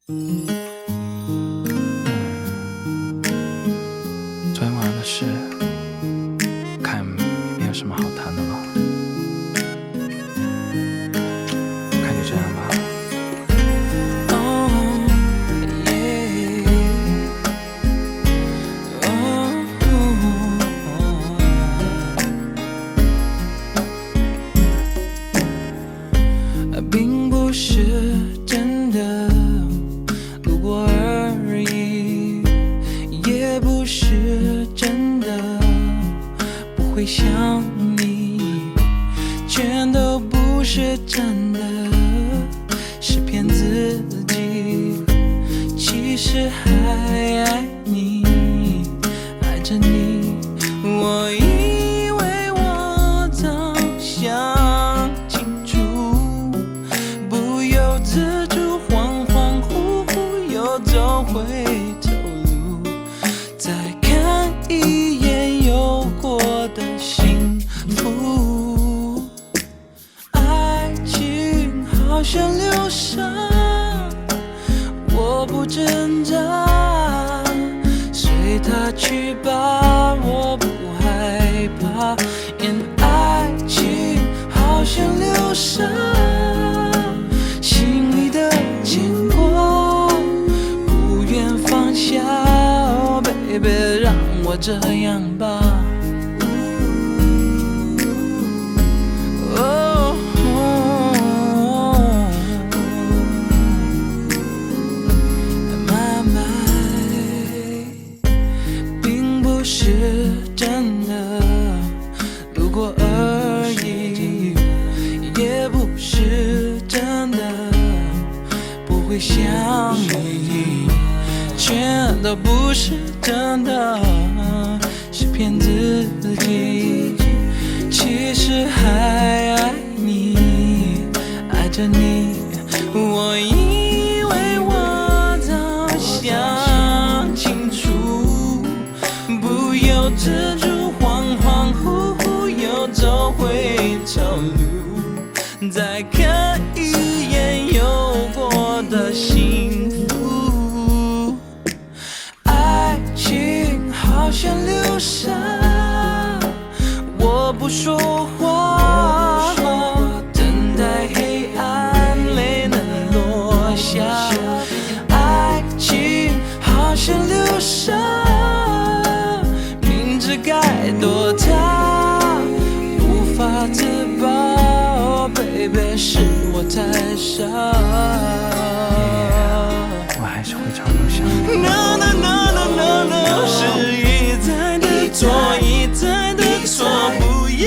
昨天晚上的事，看也没有什么好谈的了，看就这样吧。并不是真的路过而已，也不是真的不会想你，全都不是真的，是骗自己。其实还爱你，爱着你，我以为我早想清楚，不由自主恍恍惚惚又走回头路，再看一眼有过的幸福。爱情好像流沙，我不挣扎，随它去吧，我不害怕。因爱情好像流沙，心里的牵挂不愿放下。Oh baby， 让我这样吧。是真的路过而已，也不是真的不会想你，全都不是真的，是骗自己。其实还爱你，爱着你，我以为我早想清楚，不由自主恍恍惚惚又走回头路，再看一眼有过的幸福。爱情好像流沙，我不说话，等待黑暗泪能落下。爱情好像流沙，该躲他，无法自拔。Oh baby， 是我太傻。我还是会常常想你。No no no no no no， 是一再的错，一再的错，不要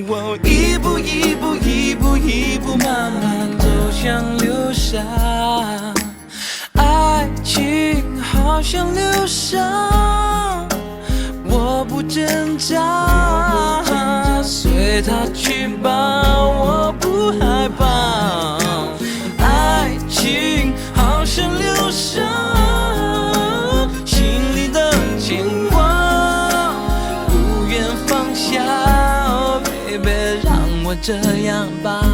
我一步一步一步一步慢慢走向流沙。爱情好像流沙，我不挣扎，随它去吧，我不害怕。爱情好像流沙，心里的牵挂不愿放下。Oh baby， 让我这样吧。